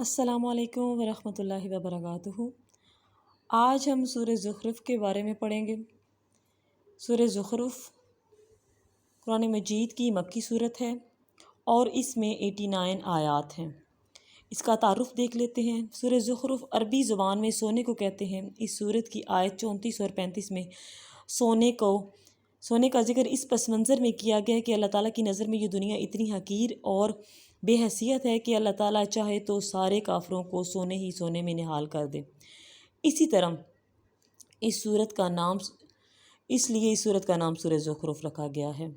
السلام علیکم ورحمۃ اللہ وبرکاتہ۔ آج ہم سورہ زخرف کے بارے میں پڑھیں گے۔ سورہ زخرف قرآن مجید کی مکی صورت ہے اور اس میں 89 آیات ہیں۔ اس کا تعارف دیکھ لیتے ہیں۔ سورہ زخرف عربی زبان میں سونے کو کہتے ہیں۔ اس صورت کی آیت 34 اور 35 میں سونے کا ذکر اس پس منظر میں کیا گیا ہے کہ اللہ تعالیٰ کی نظر میں یہ دنیا اتنی حقیر اور بے حیثیت ہے کہ اللہ تعالیٰ چاہے تو سارے کافروں کو سونے ہی سونے میں نہال کر دے۔ اسی طرح اس لیے اس صورت کا نام سورہ زخرف رکھا گیا ہے۔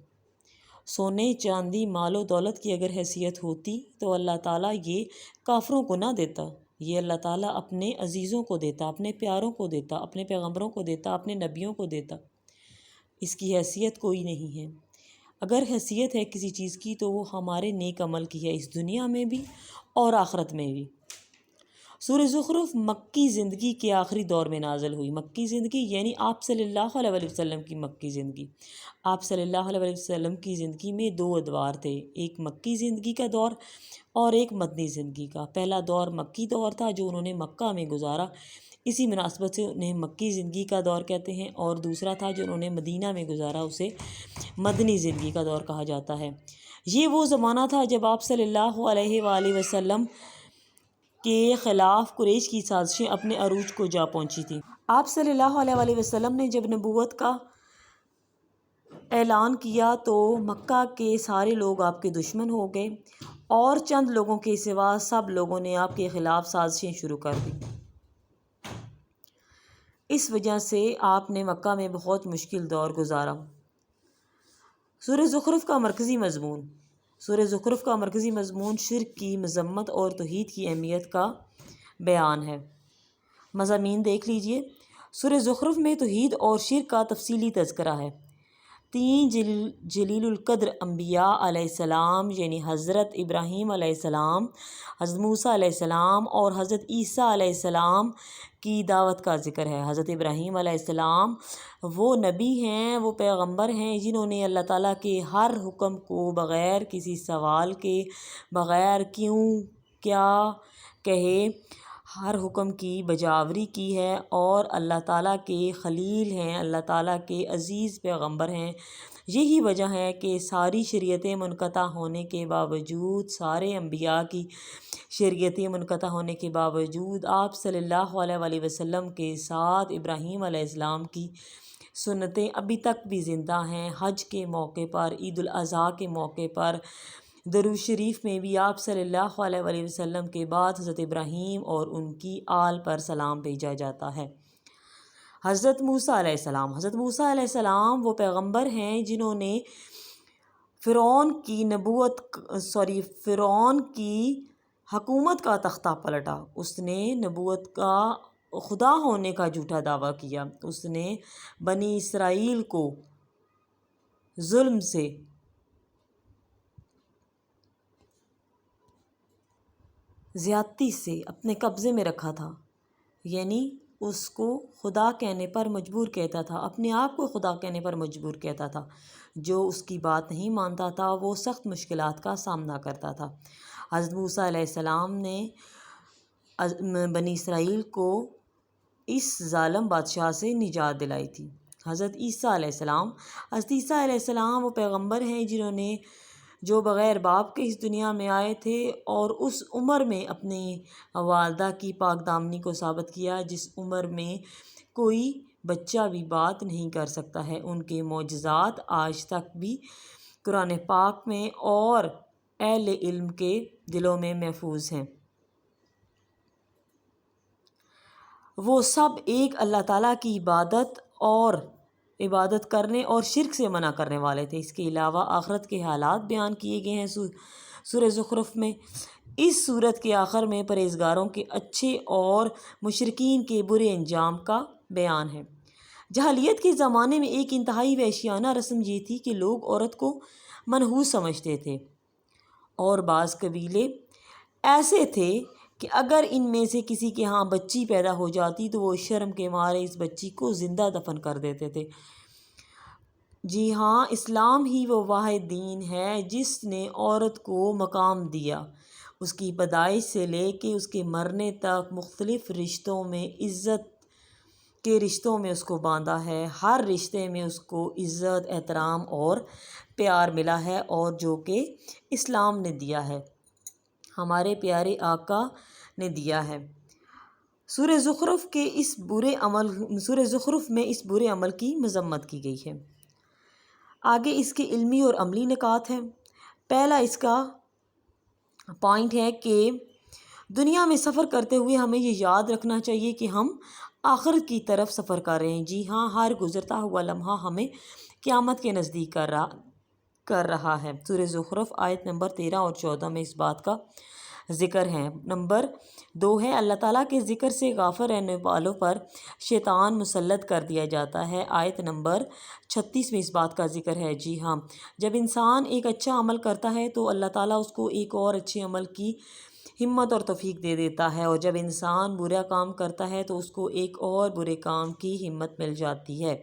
سونے چاندی مال و دولت کی اگر حیثیت ہوتی تو اللہ تعالیٰ یہ کافروں کو نہ دیتا۔ یہ اللہ تعالیٰ اپنے عزیزوں کو دیتا، اپنے پیاروں کو دیتا، اپنے پیغمبروں کو دیتا، اپنے نبیوں کو دیتا۔ اس کی حیثیت کوئی نہیں ہے۔ اگر حیثیت ہے کسی چیز کی تو وہ ہمارے نیک عمل کی ہے، اس دنیا میں بھی اور آخرت میں بھی۔ سورہ زخرف مکی زندگی کے آخری دور میں نازل ہوئی۔ مکی زندگی یعنی آپ صلی اللہ علیہ وسلم کی مکی زندگی۔ آپ صلی اللہ علیہ وسلم کی زندگی میں 2 ادوار تھے، ایک مکی زندگی کا دور اور ایک مدنی زندگی کا۔ پہلا دور مکی دور تھا جو انہوں نے مکہ میں گزارا، اسی مناسبت سے انہیں مکی زندگی کا دور کہتے ہیں، اور دوسرا تھا جو انہوں نے مدینہ میں گزارا، اسے مدنی زندگی کا دور کہا جاتا ہے۔ یہ وہ زمانہ تھا جب آپ صلی اللہ علیہ وآلہ وسلم کے خلاف قریش کی سازشیں اپنے عروج کو جا پہنچی تھیں۔ آپ صلی اللہ علیہ وآلہ وسلم نے جب نبوت کا اعلان کیا تو مکہ کے سارے لوگ آپ کے دشمن ہو گئے اور چند لوگوں کے سوا سب لوگوں نے آپ کے خلاف سازشیں شروع کر دیں۔ اس وجہ سے آپ نے مکہ میں بہت مشکل دور گزارا۔ سورہ زخرف کا مرکزی مضمون سورہ زخرف کا مرکزی مضمون شرک کی مذمت اور توحید کی اہمیت کا بیان ہے۔ مضامین دیکھ لیجئے۔ سورہ زخرف میں توحید اور شرک کا تفصیلی تذکرہ ہے۔ 3 جلیل القدر انبیاء علیہ السلام یعنی حضرت ابراہیم علیہ السلام، حضرت موسیٰ علیہ السلام اور حضرت عیسیٰ علیہ السلام کی دعوت کا ذکر ہے۔ حضرت ابراہیم علیہ السلام وہ نبی ہیں، وہ پیغمبر ہیں جنہوں نے اللہ تعالیٰ کے ہر حکم کو بغیر کسی سوال کے، بغیر کیوں کیا کہے ہر حکم کی بجاوری کی ہے، اور اللہ تعالیٰ کے خلیل ہیں، اللہ تعالیٰ کے عزیز پیغمبر ہیں۔ یہی وجہ ہے کہ ساری شریعتیں منقطع ہونے کے باوجود، سارے انبیاء کی شریعتیں منقطع ہونے کے باوجود آپ صلی اللہ علیہ وآلہ وسلم کے ساتھ ابراہیم علیہ السلام کی سنتیں ابھی تک بھی زندہ ہیں۔ حج کے موقع پر، عید الاضحیٰ کے موقع پر، درود شریف میں بھی آپ صلی اللہ علیہ وآلہ وسلم کے بعد حضرت ابراہیم اور ان کی آل پر سلام بھیجا جاتا ہے۔ حضرت موسیٰ علیہ السلام وہ پیغمبر ہیں جنہوں نے فرعون کی حکومت کا تختہ پلٹا۔ اس نے نبوت کا خدا ہونے کا جھوٹا دعویٰ کیا۔ اس نے بنی اسرائیل کو ظلم سے زیادتی سے اپنے قبضے میں رکھا تھا، یعنی اس کو خدا کہنے پر مجبور کہتا تھا، اپنے آپ کو خدا کہنے پر مجبور کہتا تھا۔ جو اس کی بات نہیں مانتا تھا وہ سخت مشکلات کا سامنا کرتا تھا۔ حضرت موسیٰ علیہ السلام نے بنی اسرائیل کو اس ظالم بادشاہ سے نجات دلائی تھی۔ حضرت عیسیٰ علیہ السلام وہ پیغمبر ہیں جنہوں نے جو بغیر باپ کے اس دنیا میں آئے تھے اور اس عمر میں اپنی والدہ کی پاک دامنی کو ثابت کیا جس عمر میں کوئی بچہ بھی بات نہیں کر سکتا ہے۔ ان کے معجزات آج تک بھی قرآن پاک میں اور اہل علم کے دلوں میں محفوظ ہیں۔ وہ سب ایک اللہ تعالیٰ کی عبادت کرنے اور شرک سے منع کرنے والے تھے۔ اس کے علاوہ آخرت کے حالات بیان کیے گئے ہیں سورہ زخرف میں۔ اس سورت کے آخر میں پرہیزگاروں کے اچھے اور مشرکین کے برے انجام کا بیان ہے۔ جاہلیت کے زمانے میں ایک انتہائی وحشیانہ رسم یہ تھی کہ لوگ عورت کو منحوس سمجھتے تھے، اور بعض قبیلے ایسے تھے کہ اگر ان میں سے کسی کے ہاں بچی پیدا ہو جاتی تو وہ شرم کے مارے اس بچی کو زندہ دفن کر دیتے تھے۔ جی ہاں، اسلام ہی وہ واحد دین ہے جس نے عورت کو مقام دیا، اس کی پیدائش سے لے کے اس کے مرنے تک مختلف رشتوں میں عزت کے رشتوں میں اس کو باندھا ہے، ہر رشتے میں اس کو عزت، احترام اور پیار ملا ہے، اور جو کہ اسلام نے دیا ہے، ہمارے پیارے آقا نے دیا ہے۔ سورہ زخرف میں اس برے عمل کی مذمت کی گئی ہے۔ آگے اس کے علمی اور عملی نکات ہیں۔ پہلا اس کا پوائنٹ ہے کہ دنیا میں سفر کرتے ہوئے ہمیں یہ یاد رکھنا چاہیے کہ ہم آخرت کی طرف سفر کر رہے ہیں۔ جی ہاں، ہر گزرتا ہوا لمحہ ہمیں قیامت کے نزدیک کر رہا ہے۔ سورہ زخرف آیت نمبر 13 اور 14 میں اس بات کا ذکر ہے۔ نمبر 2 ہے، اللہ تعالیٰ کے ذکر سے غافل رہنے والوں پر شیطان مسلط کر دیا جاتا ہے۔ آیت نمبر 36 میں اس بات کا ذکر ہے۔ جی ہاں، جب انسان ایک اچھا عمل کرتا ہے تو اللہ تعالیٰ اس کو ایک اور اچھے عمل کی ہمت اور توفیق دے دیتا ہے، اور جب انسان برا کام کرتا ہے تو اس کو ایک اور برے کام کی ہمت مل جاتی ہے۔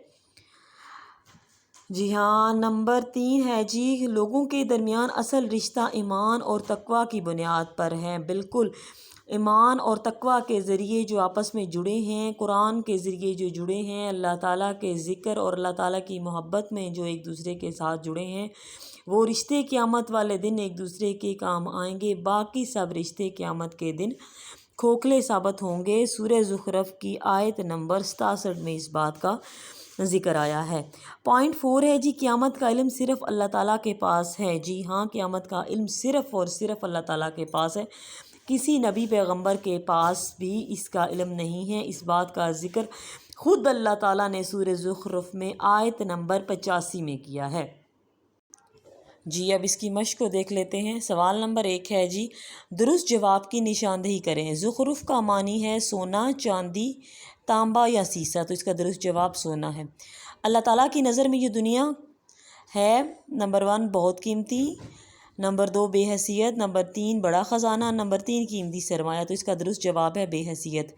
جی ہاں، نمبر 3 ہے جی، لوگوں کے درمیان اصل رشتہ ایمان اور تقوی کی بنیاد پر ہے۔ بالکل، ایمان اور تقوی کے ذریعے جو آپس میں جڑے ہیں، قرآن کے ذریعے جو جڑے ہیں، اللہ تعالیٰ کے ذکر اور اللہ تعالیٰ کی محبت میں جو ایک دوسرے کے ساتھ جڑے ہیں، وہ رشتے قیامت والے دن ایک دوسرے کے کام آئیں گے۔ باقی سب رشتے قیامت کے دن کھوکھلے ثابت ہوں گے۔ سورہ زخرف کی آیت نمبر 67 میں اس بات کا ذکر آیا ہے۔ پوائنٹ 4 ہے جی، قیامت کا علم صرف اللہ تعالیٰ کے پاس ہے۔ جی ہاں، قیامت کا علم صرف اور صرف اللہ تعالیٰ کے پاس ہے، کسی نبی پیغمبر کے پاس بھی اس کا علم نہیں ہے۔ اس بات کا ذکر خود اللہ تعالیٰ نے سورہ زخرف میں آیت نمبر 85 میں کیا ہے۔ جی اب اس کی مشق کو دیکھ لیتے ہیں۔ سوال نمبر 1 ہے جی، درست جواب کی نشاندہی کریں۔ زخرف کا معنی ہے سونا، چاندی، تانبا یا سیسا، تو اس کا درست جواب سونا ہے۔ اللہ تعالیٰ کی نظر میں یہ دنیا ہے، نمبر 1 بہت قیمتی، نمبر 2 بے حیثیت، نمبر 3 بڑا خزانہ، نمبر 3 قیمتی سرمایہ، تو اس کا درست جواب ہے بے حیثیت۔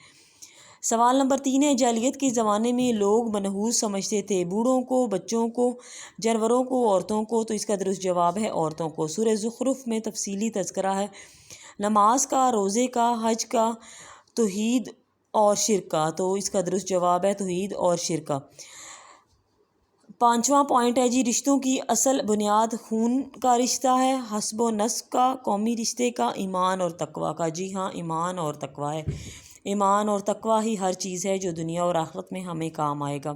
سوال نمبر 3 ہے، جاہلیت کے زمانے میں لوگ منحوس سمجھتے تھے، بوڑھوں کو، بچوں کو، جانوروں کو، عورتوں کو، تو اس کا درست جواب ہے عورتوں کو۔ سورہ زخرف میں تفصیلی تذکرہ ہے نماز کا، روزے کا، حج کا، توحید اور شرک کا، تو اس کا درست جواب ہے توحید اور شرک کا۔ 5واں پوائنٹ ہے جی، رشتوں کی اصل بنیاد خون کا رشتہ ہے، حسب و نسب کا، قومی رشتے کا، ایمان اور تقوی کا۔ جی ہاں، ایمان اور تقوی ہے۔ ایمان اور تقوی ہی ہر چیز ہے جو دنیا اور آخرت میں ہمیں کام آئے گا۔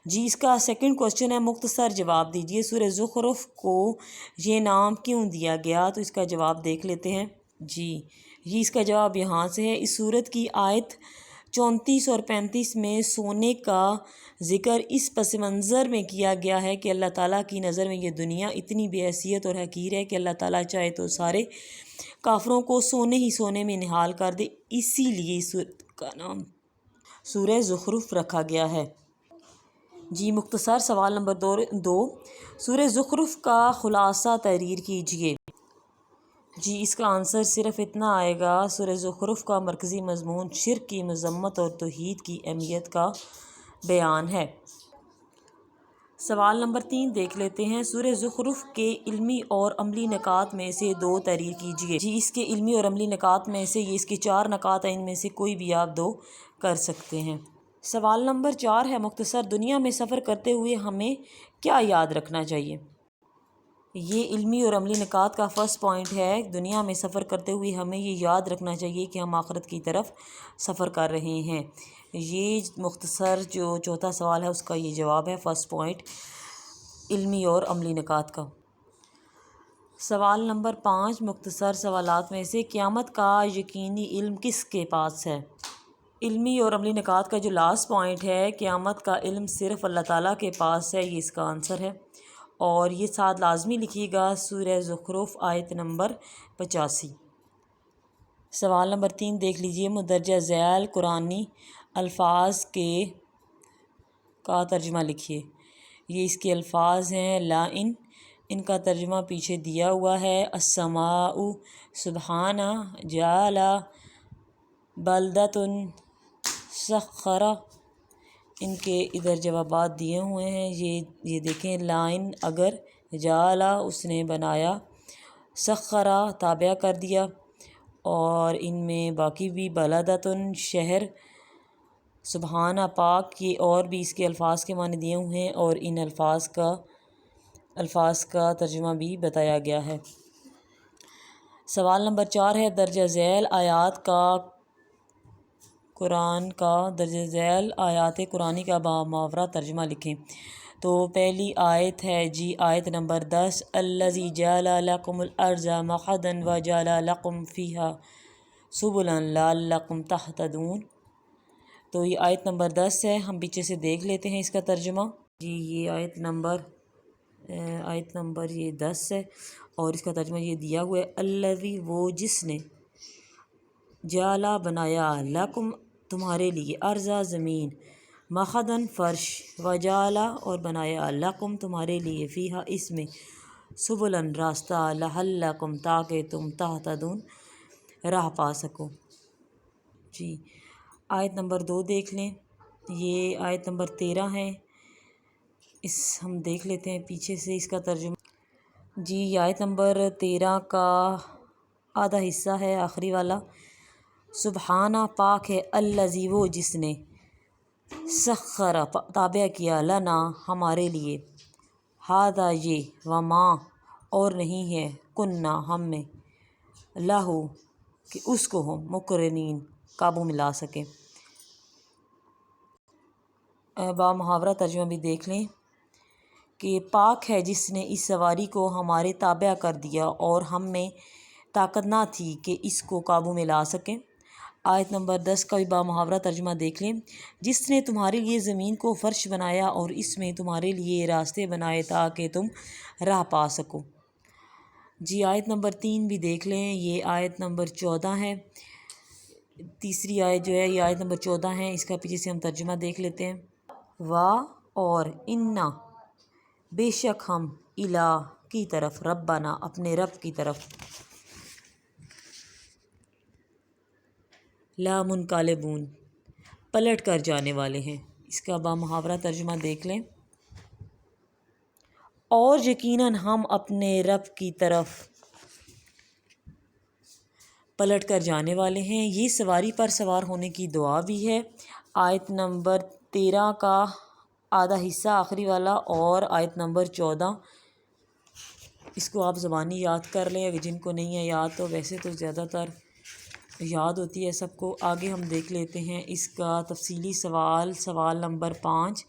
جی اس کا سیکنڈ کوسچن ہے، مختصر جواب دیجیے، سورہ زخرف کو یہ نام کیوں دیا گیا، تو اس کا جواب دیکھ لیتے ہیں۔ جی اس کا جواب یہاں سے ہے۔ اس سورت کی آیت 34 اور 35 میں سونے کا ذکر اس پس منظر میں کیا گیا ہے کہ اللہ تعالیٰ کی نظر میں یہ دنیا اتنی بے حیثیت اور حقیر ہے کہ اللہ تعالیٰ چاہے تو سارے کافروں کو سونے ہی سونے میں نہال کر دے، اسی لیے اس سورت کا نام سورہ زخرف رکھا گیا ہے۔ جی مختصر سوال نمبر 2، سورہ زخرف کا خلاصہ تحریر کیجیے۔ جی اس کا آنسر صرف اتنا آئے گا، سورہ زخرف کا مرکزی مضمون شرک کی مذمت اور توحید کی اہمیت کا بیان ہے۔ سوال نمبر 3 دیکھ لیتے ہیں، سورہ زخرف کے علمی اور عملی نکات میں سے 2 تحریر کیجیے۔ جی اس کے علمی اور عملی نکات میں سے، یہ اس کے 4 نکات ہیں، ان میں سے کوئی بھی آپ 2 کر سکتے ہیں۔ سوال نمبر 4 ہے، مختصر دنیا میں سفر کرتے ہوئے ہمیں کیا یاد رکھنا چاہیے؟ یہ علمی اور عملی نکات کا فرسٹ پوائنٹ ہے، دنیا میں سفر کرتے ہوئے ہمیں یہ یاد رکھنا چاہیے کہ ہم آخرت کی طرف سفر کر رہے ہیں۔ یہ مختصر جو چوتھا سوال ہے اس کا یہ جواب ہے، فرسٹ پوائنٹ علمی اور عملی نکات کا۔ سوال نمبر 5 مختصر سوالات میں سے قیامت کا یقینی علم کس کے پاس ہے؟ علمی اور عملی نکات کا جو لاسٹ پوائنٹ ہے، قیامت کا علم صرف اللہ تعالیٰ کے پاس ہے، یہ اس کا آنسر ہے، اور یہ ساتھ لازمی لکھیے گا، سورہ زخرف آیت نمبر 85۔ سوال نمبر 3 دیکھ لیجئے، مندرجہ ذیل قرآنی الفاظ کا ترجمہ لکھیے۔ یہ اس کے الفاظ ہیں، لائن، ان کا ترجمہ پیچھے دیا ہوا ہے، السماء سبحانہ، جعل بلدۃ سخرہ، ان کے ادھر جوابات دیے ہوئے ہیں، یہ دیکھیں، لائن اگر، جعل اس نے بنایا، سخرہ تابع کر دیا، اور ان میں باقی بھی بلدتن شہر، سبحانہ پاک، یہ اور بھی اس کے الفاظ کے معنی دیے ہوئے ہیں اور ان الفاظ کا ترجمہ بھی بتایا گیا ہے۔ سوال نمبر 4 ہے درجہ ذیل آیات قرآنی کا بامحاورہ ترجمہ لکھیں۔ تو پہلی آیت ہے جی آیت نمبر 10، الذی جعل لکم الارض مہدا وجعل لکم فیہا سبلا لعلکم تہتدون۔ تو یہ آیت نمبر 10 ہے، ہم پیچھے سے دیکھ لیتے ہیں اس کا ترجمہ۔ جی یہ آیت نمبر یہ 10 ہے اور اس کا ترجمہ یہ دیا ہوا ہے، الذی وہ جس نے، جعلا بنایا، لکم تمہارے لیے، ارضا زمین، مہدن فرش، وجعلا اور بنایا، لکم تمہارے لیے، فیہا اس میں، سبلن راستہ، لعلکم تاکہ تم تہتدون راہ پا سکو۔ جی آیت نمبر 2 دیکھ لیں، یہ آیت نمبر 13 ہے، ہم دیکھ لیتے ہیں پیچھے سے اس کا ترجمہ۔ جی یہ آیت نمبر 13 کا آدھا حصہ ہے، آخری والا، سبحانہ پاک ہے، الذی وہ جس نے، سخر تابع کیا، لنا ہمارے لیے، ھذا یہ، وما اور نہیں ہے، کننا ہم میں، لہو کہ اس کو ہم، مقرنین قابو میں لا سکیں۔ بامحاورہ ترجمہ بھی دیکھ لیں کہ پاک ہے جس نے اس سواری کو ہمارے تابع کر دیا اور ہم میں طاقت نہ تھی کہ اس کو قابو میں لا سکیں۔ آیت نمبر 10 کا بھی بامحاورہ ترجمہ دیکھ لیں، جس نے تمہارے لیے زمین کو فرش بنایا اور اس میں تمہارے لیے راستے بنائے تاکہ تم راہ پا سکو۔ جی آیت نمبر 3 بھی دیکھ لیں، یہ آیت نمبر 14 ہے، تیسری آیت جو ہے یہ آیت نمبر 14 ہے، اس کا پیچھے سے ہم ترجمہ دیکھ لیتے ہیں۔ اور انا بے شک ہم، الہ کی طرف، ربنا اپنے رب کی طرف، لامنقلبون پلٹ کر جانے والے ہیں۔ اس کا بامحاورہ ترجمہ دیکھ لیں، اور یقیناً ہم اپنے رب کی طرف پلٹ کر جانے والے ہیں۔ یہ سواری پر سوار ہونے کی دعا بھی ہے۔ آیت نمبر 13 کا آدھا حصہ آخری والا اور آیت نمبر 14، اس کو آپ زبانی یاد کر لیں، اگر جن کو نہیں ہے یاد، تو ویسے تو زیادہ تر یاد ہوتی ہے سب کو۔ آگے ہم دیکھ لیتے ہیں اس کا تفصیلی سوال نمبر 5،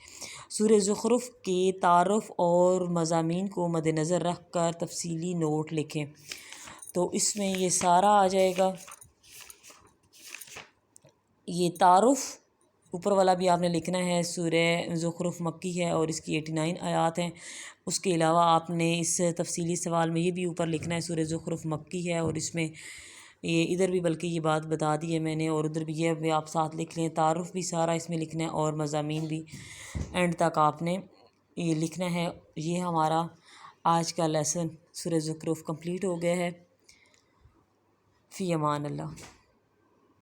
سورہ زخرف کے تعارف اور مضامین کو مد نظر رکھ کر تفصیلی نوٹ لکھیں۔ تو اس میں یہ سارا آ جائے گا، یہ تعارف اوپر والا بھی آپ نے لکھنا ہے، سورہ زخرف مکی ہے اور اس کی 89 آیات ہیں۔ اس کے علاوہ آپ نے اس تفصیلی سوال میں یہ بھی اوپر لکھنا ہے، سورہ زخرف مکی ہے اور اس میں یہ ادھر بھی بلکہ یہ بات بتا دی ہے میں نے، اور ادھر بھی یہ بھی آپ ساتھ لکھ لیں، تعارف بھی سارا اس میں لکھنا ہے اور مضامین بھی اینڈ تک آپ نے یہ لکھنا ہے۔ یہ ہمارا آج کا لیسن سورہ زخرف کمپلیٹ ہو گیا ہے۔ فی امان اللہ۔